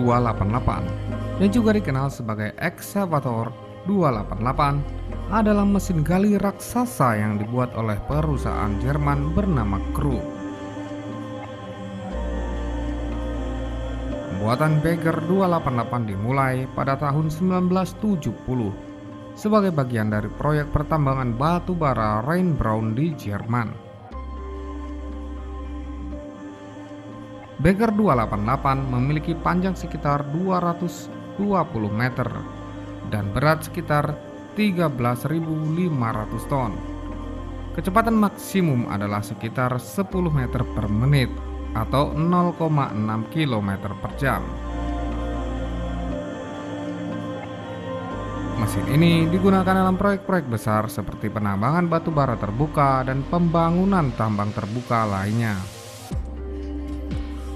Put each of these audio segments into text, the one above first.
288 yang juga dikenal sebagai Excavator 288 adalah mesin gali raksasa yang dibuat oleh perusahaan Jerman bernama Krupp. Pembuatan Bagger 288 dimulai pada tahun 1970 sebagai bagian dari proyek pertambangan batu bara Rheinbraun di Jerman. Bagger 288 memiliki panjang sekitar 220 meter dan berat sekitar 13.500 ton. Kecepatan maksimum adalah sekitar 10 meter per menit atau 0,6 km per jam. Mesin ini digunakan dalam proyek-proyek besar seperti penambangan batu bara terbuka dan pembangunan tambang terbuka lainnya.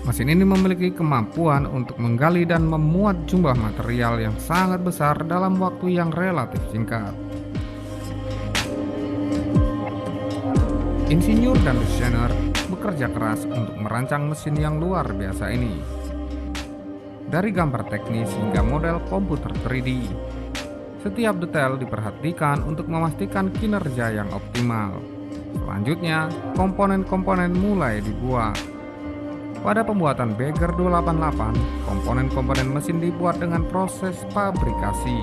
Mesin ini memiliki kemampuan untuk menggali dan memuat jumlah material yang sangat besar dalam waktu yang relatif singkat. Insinyur dan desainer bekerja keras untuk merancang mesin yang luar biasa ini. Dari gambar teknis hingga model komputer 3D, setiap detail diperhatikan untuk memastikan kinerja yang optimal. Selanjutnya, komponen-komponen mulai dibuat. Pada pembuatan Bagger 288, komponen-komponen mesin dibuat dengan proses fabrikasi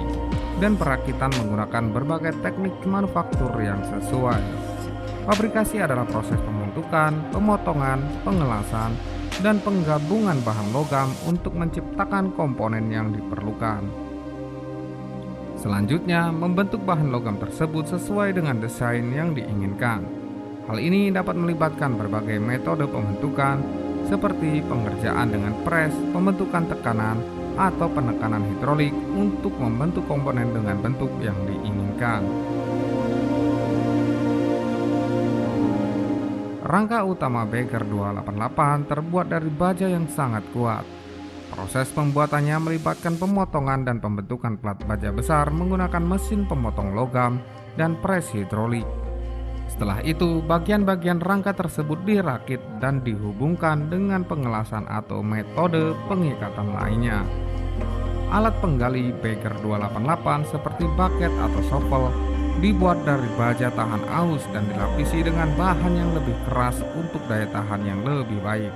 dan perakitan menggunakan berbagai teknik manufaktur yang sesuai. Fabrikasi adalah proses pembentukan, pemotongan, pengelasan, dan penggabungan bahan logam untuk menciptakan komponen yang diperlukan. Selanjutnya, membentuk bahan logam tersebut sesuai dengan desain yang diinginkan. Hal ini dapat melibatkan berbagai metode pembentukan seperti pengerjaan dengan pres, pembentukan tekanan, atau penekanan hidrolik untuk membentuk komponen dengan bentuk yang diinginkan. Rangka utama Bagger 288 terbuat dari baja yang sangat kuat. Proses pembuatannya melibatkan pemotongan dan pembentukan plat baja besar menggunakan mesin pemotong logam dan pres hidrolik. Setelah itu, bagian-bagian rangka tersebut dirakit dan dihubungkan dengan pengelasan atau metode pengikatan lainnya. Alat penggali Bagger 288 seperti bucket atau shovel dibuat dari baja tahan aus dan dilapisi dengan bahan yang lebih keras untuk daya tahan yang lebih baik.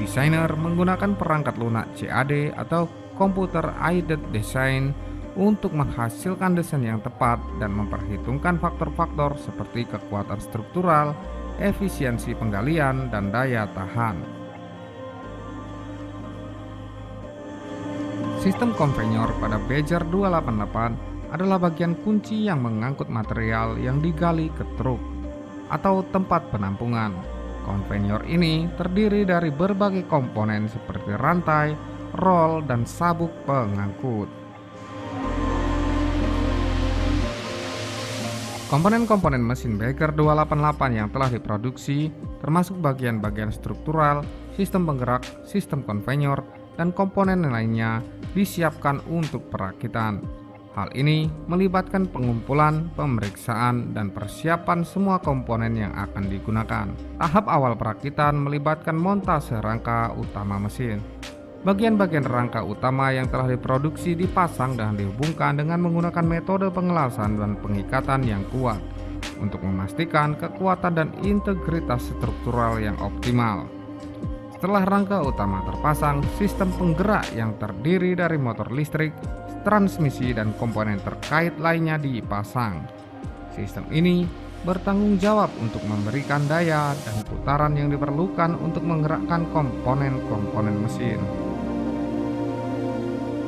Desainer menggunakan perangkat lunak CAD atau Computer Aided Design untuk menghasilkan desain yang tepat dan memperhitungkan faktor-faktor seperti kekuatan struktural, efisiensi penggalian, dan daya tahan. Sistem konveyor pada Bagger 288 adalah bagian kunci yang mengangkut material yang digali ke truk atau tempat penampungan. Konveyor ini terdiri dari berbagai komponen seperti rantai, rol, dan sabuk pengangkut. Komponen-komponen mesin Bagger 288 yang telah diproduksi termasuk bagian-bagian struktural, sistem penggerak, sistem konveyor, dan komponen lainnya disiapkan untuk perakitan. Hal ini melibatkan pengumpulan, pemeriksaan, dan persiapan semua komponen yang akan digunakan. Tahap awal perakitan melibatkan montase rangka utama mesin. Bagian-bagian rangka utama yang telah diproduksi dipasang dan dihubungkan dengan menggunakan metode pengelasan dan pengikatan yang kuat untuk memastikan kekuatan dan integritas struktural yang optimal. Setelah rangka utama terpasang, sistem penggerak yang terdiri dari motor listrik, transmisi, dan komponen terkait lainnya dipasang. Sistem ini bertanggung jawab untuk memberikan daya dan putaran yang diperlukan untuk menggerakkan komponen-komponen mesin.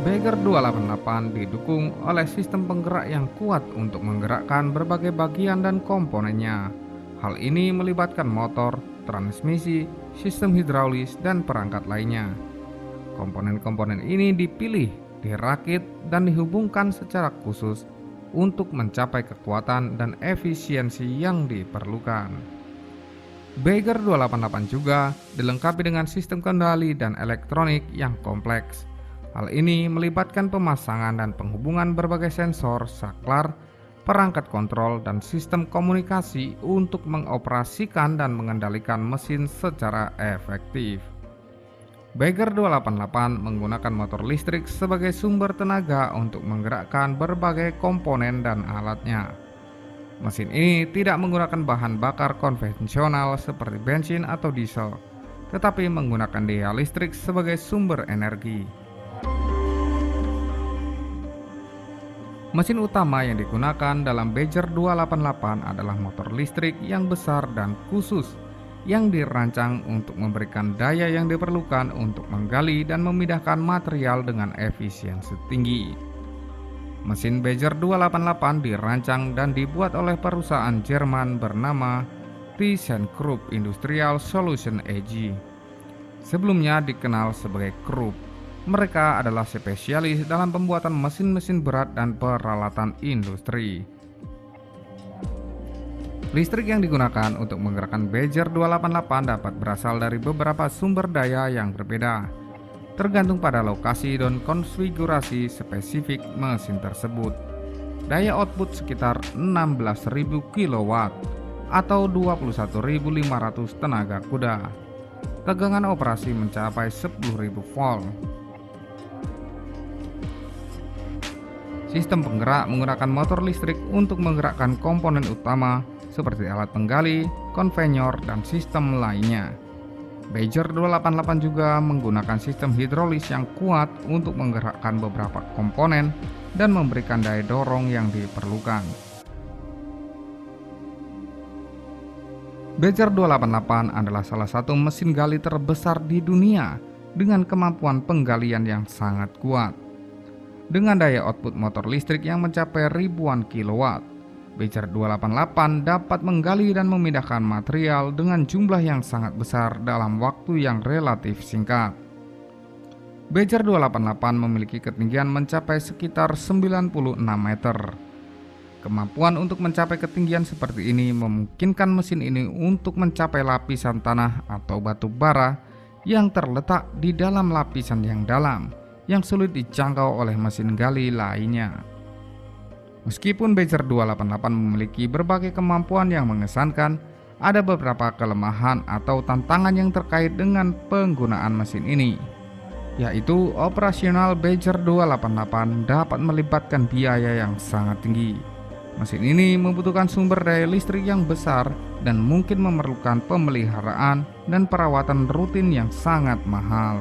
Bagger 288 didukung oleh sistem penggerak yang kuat untuk menggerakkan berbagai bagian dan komponennya. Hal ini melibatkan motor, transmisi, sistem hidraulis, dan perangkat lainnya. Komponen-komponen ini dipilih, dirakit, dan dihubungkan secara khusus untuk mencapai kekuatan dan efisiensi yang diperlukan. Bagger 288 juga dilengkapi dengan sistem kendali dan elektronik yang kompleks. Hal ini melibatkan pemasangan dan penghubungan berbagai sensor, saklar, perangkat kontrol, dan sistem komunikasi untuk mengoperasikan dan mengendalikan mesin secara efektif. Bagger 288 menggunakan motor listrik sebagai sumber tenaga untuk menggerakkan berbagai komponen dan alatnya. Mesin ini tidak menggunakan bahan bakar konvensional seperti bensin atau diesel, tetapi menggunakan daya listrik sebagai sumber energi. Mesin utama yang digunakan dalam Bagger 288 adalah motor listrik yang besar dan khusus yang dirancang untuk memberikan daya yang diperlukan untuk menggali dan memindahkan material dengan efisiensi tinggi. Mesin Bagger 288 dirancang dan dibuat oleh perusahaan Jerman bernama ThyssenKrupp Industrial Solution AG. Sebelumnya dikenal sebagai Krupp. Mereka adalah spesialis dalam pembuatan mesin-mesin berat dan peralatan industri. Listrik yang digunakan untuk menggerakkan Bagger 288 dapat berasal dari beberapa sumber daya yang berbeda, tergantung pada lokasi dan konfigurasi spesifik mesin tersebut. Daya output sekitar 16.000 kW atau 21.500 tenaga kuda. Tegangan operasi mencapai 10.000 volt. Sistem penggerak menggunakan motor listrik untuk menggerakkan komponen utama seperti alat penggali, konveyor, dan sistem lainnya. Bagger 288 juga menggunakan sistem hidrolis yang kuat untuk menggerakkan beberapa komponen dan memberikan daya dorong yang diperlukan. Bagger 288 adalah salah satu mesin gali terbesar di dunia dengan kemampuan penggalian yang sangat kuat. Dengan daya output motor listrik yang mencapai ribuan kilowatt, Bagger 288 dapat menggali dan memindahkan material dengan jumlah yang sangat besar dalam waktu yang relatif singkat. Bagger 288 memiliki ketinggian mencapai sekitar 96 meter. Kemampuan untuk mencapai ketinggian seperti ini memungkinkan mesin ini untuk mencapai lapisan tanah atau batu bara yang terletak di dalam lapisan yang dalam, yang sulit dijangkau oleh mesin gali lainnya. Meskipun Bagger 288 memiliki berbagai kemampuan yang mengesankan, ada beberapa kelemahan atau tantangan yang terkait dengan penggunaan mesin ini, yaitu operasional Bagger 288 dapat melibatkan biaya yang sangat tinggi. Mesin ini membutuhkan sumber daya listrik yang besar dan mungkin memerlukan pemeliharaan dan perawatan rutin yang sangat mahal.